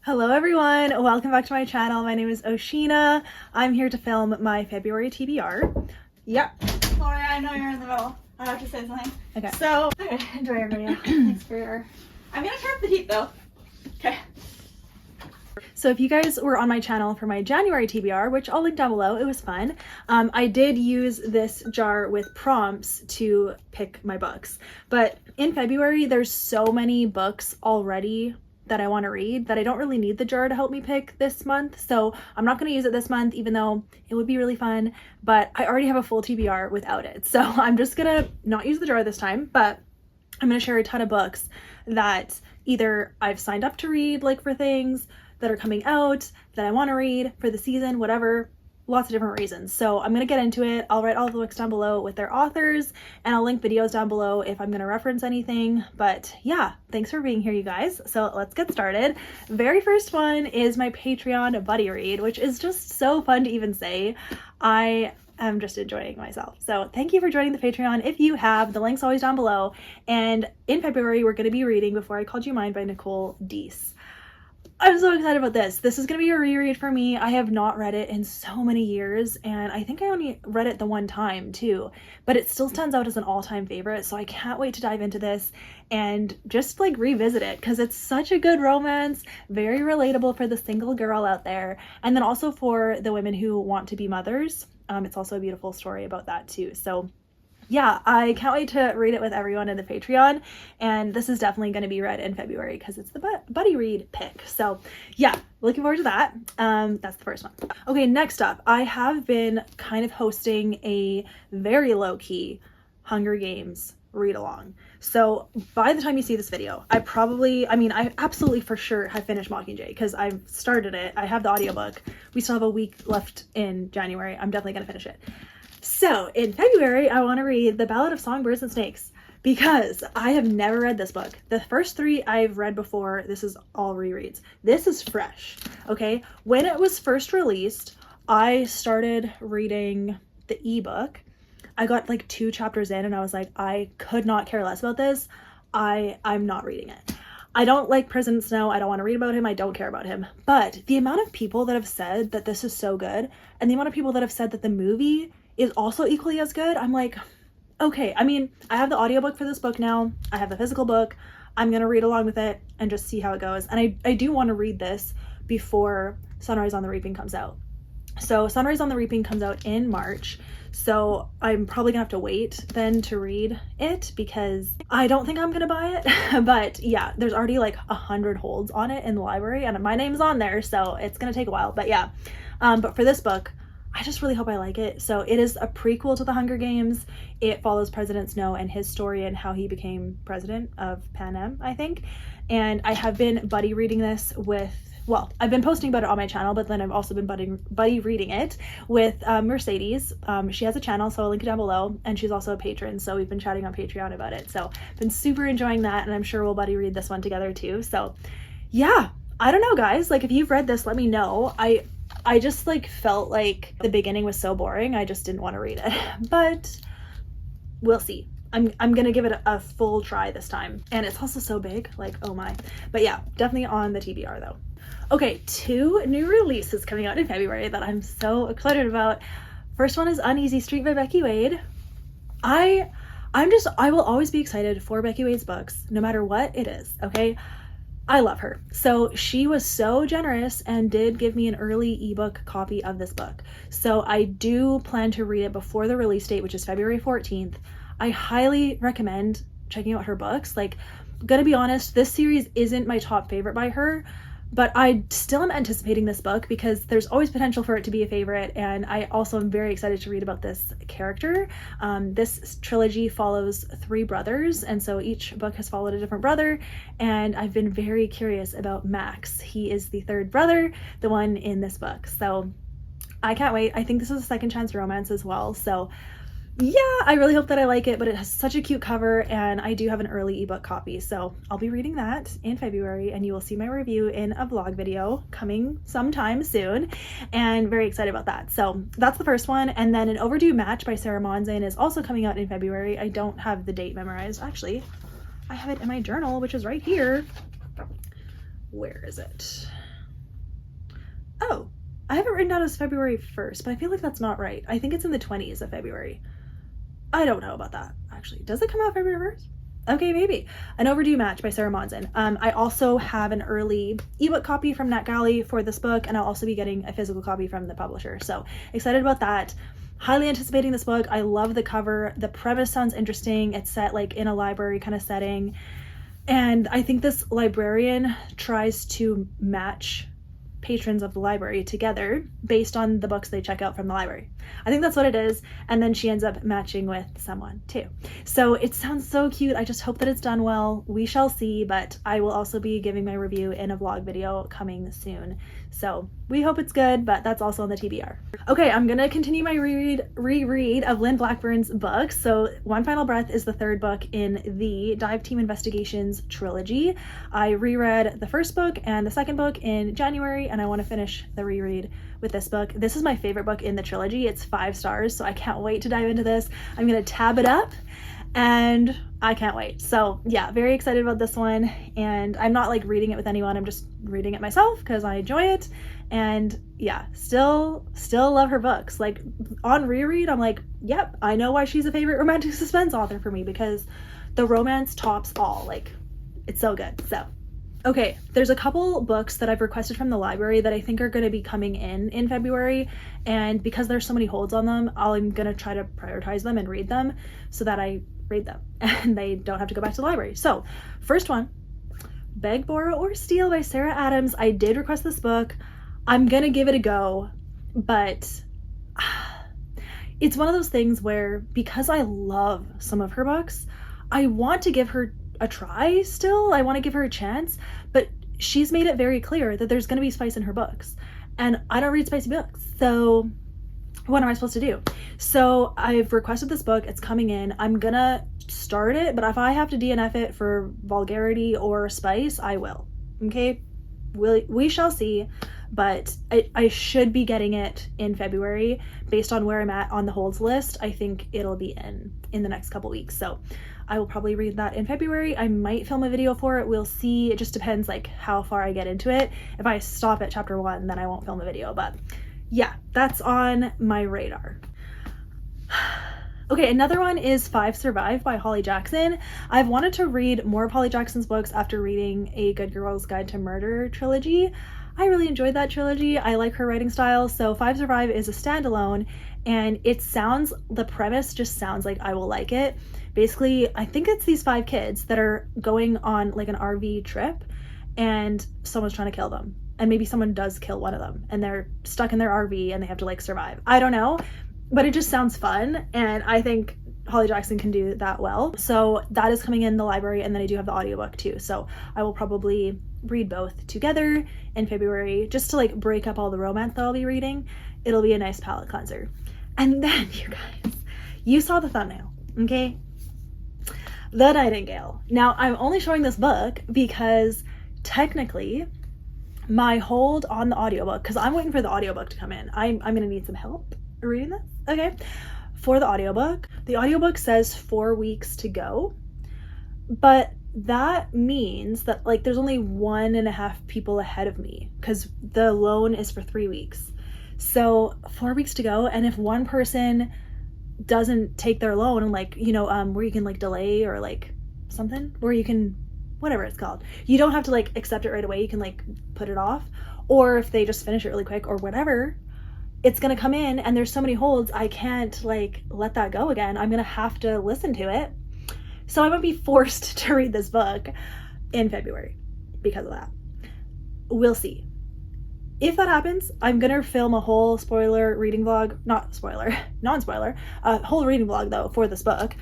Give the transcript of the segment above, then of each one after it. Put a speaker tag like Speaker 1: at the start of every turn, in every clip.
Speaker 1: Hello everyone, welcome back to my channel. My name is Oceana. I'm here to film my February TBR. Yep.
Speaker 2: Sorry, I know you're in the middle. I have to say something.
Speaker 1: Okay.
Speaker 2: So, okay, enjoy your video. Thanks for your... I'm gonna turn up the heat though. Okay.
Speaker 1: So if you guys were on my channel for my January TBR, which I'll link down below, it was fun. I did use this jar with prompts to pick my books. But in February, there's so many books already that I want to read that I don't really need the jar to help me pick this month. So I'm not going to use it this month, even though it would be really fun, but I already have a full TBR without it. So I'm just going to not use the jar this time, but I'm going to share a ton of books that either I've signed up to read, like for things that are coming out that I want to read for the season, whatever. Lots of different reasons. So I'm going to get into it. I'll write all the books down below with their authors, and I'll link videos down below if I'm going to reference anything. But yeah, thanks for being here, you guys. So let's get started. Very first one is my Patreon buddy read, which is just so fun to even say. I am just enjoying myself. So thank you for joining the Patreon. If you have, the link's always down below. And in February, we're going to be reading Before I Called You Mine by Nicole, Deese. I'm so excited about this. This is going to be a reread for me. I have not read it in so many years, and I think I only read it the one time too, but it still stands out as an all-time favorite, so I can't wait to dive into this and just like revisit it because it's such a good romance, very relatable for the single girl out there, and then also for the women who want to be mothers. It's also a beautiful story about that too. So yeah, I can't wait to read it with everyone in the Patreon, and this is definitely going to be read in February because it's the buddy read pick. So yeah, looking forward to that. That's the first one. Okay, next up, I have been kind of hosting a very low-key Hunger Games read-along. So by the time you see this video, I absolutely for sure have finished Mockingjay because I've started it. I have the audiobook. We still have a week left in January. I'm definitely going to finish it. So in February, I want to read The Ballad of Songbirds and Snakes because I have never read this book. The first three I've read before. This is all rereads. This is fresh, okay? When it was first released, I started reading the ebook. I got like 2 chapters in and I was like, I could not care less about this. I'm not reading it. I don't like President Snow. I don't want to read about him. I don't care about him. But the amount of people that have said that this is so good and the amount of people that have said that the movie is also equally as good, I'm like, okay. I mean, I have the audiobook for this book now. I have the physical book. I'm going to read along with it and just see how it goes. And I do want to read this before Sunrise on the Reaping comes out. So Sunrise on the Reaping comes out in March. So I'm probably gonna have to wait then to read it because I don't think I'm gonna buy it. But yeah, there's already like 100 holds on it in the library and my name's on there, so it's gonna take a while. But yeah, but for this book, I just really hope I like it. So it is a prequel to the Hunger Games. It follows President Snow and his story and how he became president of Panem, I think. And I have been buddy reading this with, well, I've been posting about it on my channel, but then I've also been buddy reading it with Mercedes. She has a channel, so I'll link it down below, and she's also a patron, so we've been chatting on Patreon about it. So I've been super enjoying that, and I'm sure we'll buddy read this one together too. So yeah, I don't know, guys. Like, if you've read this, let me know. I just like felt like the beginning was so boring. I just didn't want to read it, but we'll see. I'm gonna give it a full try this time, and it's also so big, like, oh my. But yeah, definitely on the TBR though. Okay, 2 new releases coming out in February that I'm so excited about. First one is Uneasy Street by Becky Wade. I will always be excited for Becky Wade's books, no matter what it is, okay? I love her. So she was so generous and did give me an early ebook copy of this book. So I do plan to read it before the release date, which is February 14th. I highly recommend checking out her books. Like, gonna be honest, this series isn't my top favorite by her, but I still am anticipating this book because there's always potential for it to be a favorite, and I also am very excited to read about this character. This trilogy follows 3 brothers, and so each book has followed a different brother, and I've been very curious about Max. He is the 3rd brother, the one in this book, so I can't wait. I think this is a second chance romance as well, so yeah, I really hope that I like it, but it has such a cute cover, and I do have an early ebook copy, so I'll be reading that in February, and you will see my review in a vlog video coming sometime soon, and very excited about that. So that's the first one, and then An Overdue Match by Sarah Monzon is also coming out in February. I don't have the date memorized. Actually, I have it in my journal, which is right here. Where is it? I have it written down as February 1st, but I feel like that's not right. I think it's in the 20s of February. I don't know about that, actually. Does it come out February 1st? Okay, maybe. An Overdue Match by Sarah Monzon. I also have an early ebook copy from NetGalley for this book, and I'll also be getting a physical copy from the publisher. So excited about that. Highly anticipating this book. I love the cover. The premise sounds interesting. It's set like in a library kind of setting. And I think this librarian tries to match patrons of the library together based on the books they check out from the library. I think that's what it is. And then she ends up matching with someone too. So it sounds so cute. I just hope that it's done well. We shall see, but I will also be giving my review in a vlog video coming soon. So we hope it's good, but that's also on the TBR. Okay, I'm gonna continue my reread of Lynn Blackburn's books. So One Final Breath is the third book in the Dive Team Investigations trilogy. I reread the first book and the second book in January, and I want to finish the reread with this book. This is my favorite book in the trilogy. It's 5 stars, so I can't wait to dive into this. I'm gonna tab it up and I can't wait. So yeah, very excited about this one. And I'm not like reading it with anyone. I'm just reading it myself because I enjoy it. And yeah, still love her books. Like on reread, I'm like, yep, I know why she's a favorite romantic suspense author for me, because the romance tops all. Like, it's so good. So okay, there's a couple books that I've requested from the library that I think are going to be coming in February, and because there's so many holds on them, I'm going to try to prioritize them and read them so that I read them and they don't have to go back to the library. So first one, Beg, Borrow, or Steal by Sarah Adams. I did request this book. I'm going to give it a go, but it's one of those things where, because I love some of her books, I want to give her a try still. I want to give her a chance, but she's made it very clear that there's going to be spice in her books, and I don't read spicy books, so what am I supposed to do? So I've requested this book. It's coming in. I'm gonna start it, but if I have to DNF it for vulgarity or spice, I will. Okay, we shall see, but I should be getting it in February based on where I'm at on the holds list. I think it'll be in the next couple weeks, so I will probably read that in February. I might film a video for it. We'll see. It just depends like how far I get into it. If I stop at chapter 1, then I won't film a video, but yeah, that's on my radar. Okay, another one is 5 Survive by Holly Jackson. I've wanted to read more of Holly Jackson's books after reading A Good Girl's Guide to Murder trilogy. I really enjoyed that trilogy. I like her writing style. So 5 Survive is a standalone, and the premise just sounds like I will like it. Basically, I think it's these 5 kids that are going on like an RV trip, and someone's trying to kill them. And maybe someone does kill one of them, and they're stuck in their RV and they have to like survive. I don't know, but it just sounds fun, and I think Holly Jackson can do that well. So that is coming in the library, and then I do have the audiobook too. So I will probably read both together in February just to like break up all the romance that I'll be reading. It'll be a nice palate cleanser. And then you guys, you saw the thumbnail, okay? The Nightingale. Now I'm only showing this book because technically my hold on the audiobook, because I'm waiting for the audiobook to come in. I'm gonna need some help reading this. Okay, for the audiobook says 4 weeks to go, but that means that like there's only 1.5 people ahead of me, because the loan is for 3 weeks. So 4 weeks to go, and if one person doesn't take their loan, and like, you know, where you can like delay or like something, where you can, whatever it's called, you don't have to like accept it right away, you can like put it off, or if they just finish it really quick or whatever, it's gonna come in, and there's so many holds, I can't like let that go again. I'm gonna have to listen to it. So I might be forced to read this book in February because of that. We'll see. If that happens, I'm gonna film a whole spoiler reading vlog, non-spoiler, a whole reading vlog though for this book,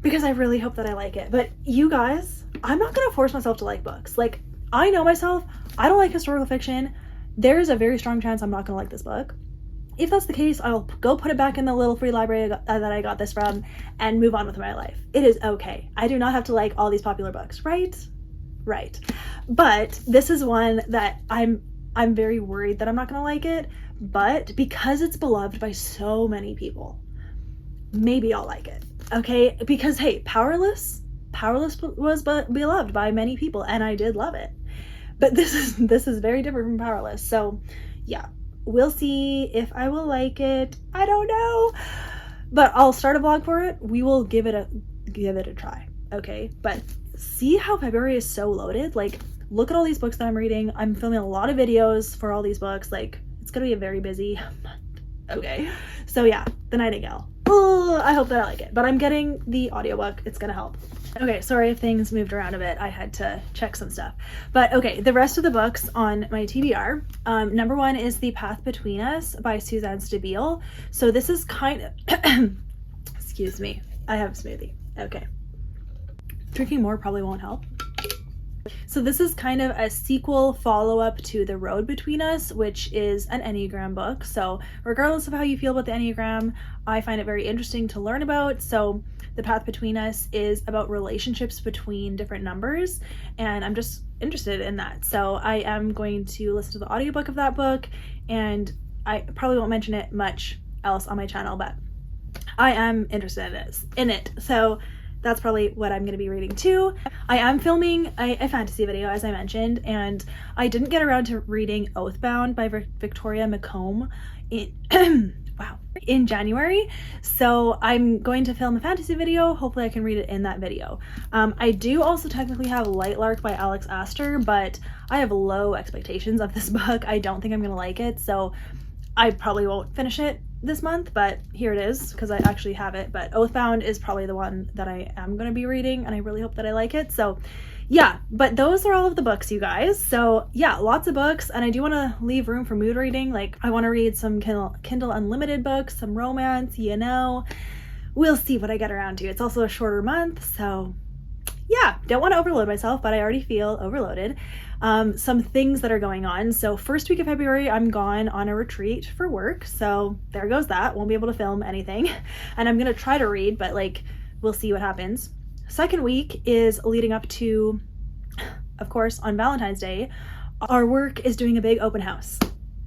Speaker 1: because I really hope that I like it. But you guys, I'm not gonna force myself to like books. Like, I know myself, I don't like historical fiction. There's a very strong chance I'm not gonna like this book. If that's the case, I'll go put it back in the little free library that I got this from and move on with my life. It is okay. I do not have to like all these popular books, right? Right. But this is one that I'm very worried that I'm not gonna like it, but because it's beloved by so many people, maybe I'll like it. Okay, because hey, Powerless was beloved by many people, and I did love it. But this is very different from Powerless. So yeah, we'll see if I will like it. I don't know, but I'll start a vlog for it. We will give it a try. Okay, but see how February is so loaded. Like, look at all these books that I'm reading. I'm filming a lot of videos for all these books. Like, it's gonna be a very busy month. Okay, so yeah, The Nightingale. Oh, I hope that I like it, but I'm getting the audiobook. It's gonna help. Okay, sorry if things moved around a bit. I had to check some stuff. But okay, the rest of the books on my TBR. Number 1 is The Path Between Us by Suzanne Stabile. So this is kind of, excuse me, I have a smoothie. Okay. Drinking more probably won't help. So this is kind of a sequel follow-up to The Road Between Us, which is an Enneagram book. So regardless of how you feel about the Enneagram, I find it very interesting to learn about. So The Path Between Us is about relationships between different numbers, and I'm just interested in that. So I am going to listen to the audiobook of that book, and I probably won't mention it much else on my channel, but I am interested in it. So that's probably what I'm going to be reading too. I am filming a fantasy video, as I mentioned, and I didn't get around to reading Oathbound by Victoria McCombs in January. So I'm going to film a fantasy video. Hopefully I can read it in that video. I do also technically have Lightlark by Aster, but I have low expectations of this book. I don't think I'm going to like it, so I probably won't finish it this month, but here it is because I actually have it. But Oathbound is probably the one that I am going to be reading, and I really hope that I like it. So yeah, but those are all of the books, you guys. So yeah, lots of books, and I do want to leave room for mood reading. Like, I want to read some Kindle Unlimited books, some romance, you know. We'll see what I get around to. It's also a shorter month, so yeah, don't want to overload myself, but I already feel overloaded. Some things that are going on. So first week of February, I'm gone on a retreat for work. So there goes that. Won't be able to film anything. And I'm going to try to read, but like, we'll see what happens. Second week is leading up to, of course, on Valentine's Day, our work is doing a big open house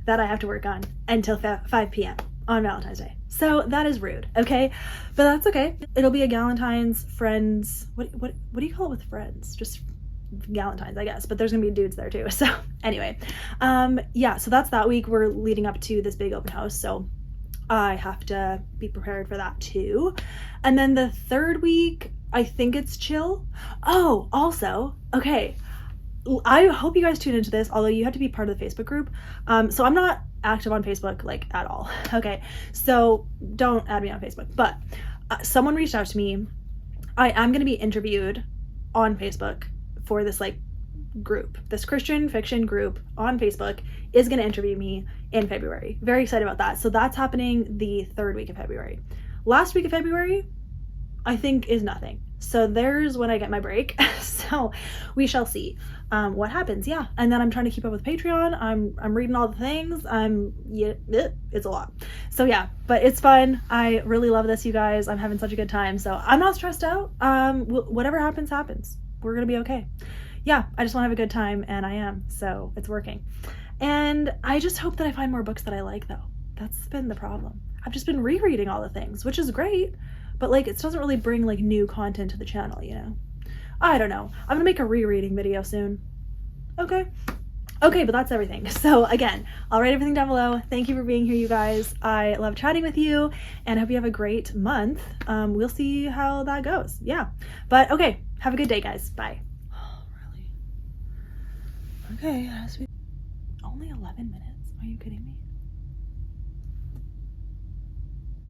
Speaker 1: that I have to work on until 5 p.m. on Valentine's Day. So that is rude, okay? But that's okay. It'll be a Galentine's friends. What do you call it with friends? Just Galentine's, I guess, but there's gonna be dudes there too. So anyway, yeah, so that's that week. We're leading up to this big open house, so I have to be prepared for that too. And then the third week, I think it's chill. Oh, also, okay, I hope you guys tune into this, although you have to be part of the Facebook group. So I'm not active on Facebook, like, at all. Okay, so don't add me on Facebook, but someone reached out to me. I am going to be interviewed on Facebook for this like group. This Christian fiction group on Facebook is going to interview me in February. Very excited about that. So that's happening the third week of February. Last week of February, I think, is nothing. So there's when I get my break. So we shall see what happens. Yeah. And then I'm trying to keep up with Patreon. I'm reading all the things. It's a lot. So yeah, but it's fun. I really love this, you guys. I'm having such a good time. So I'm not stressed out. Whatever happens, happens. We're going to be okay. Yeah. I just want to have a good time, and I am. So it's working. And I just hope that I find more books that I like, though. That's been the problem. I've just been rereading all the things, which is great, but like, it doesn't really bring like new content to the channel, you know? I don't know. I'm gonna make a rereading video soon. Okay, but that's everything. So again, I'll write everything down below. Thank you for being here, you guys. I love chatting with you, and I hope you have a great month. We'll see how that goes. Yeah, but okay, have a good day, guys. Bye. Oh, really? Okay, only 11 minutes. Are you kidding me?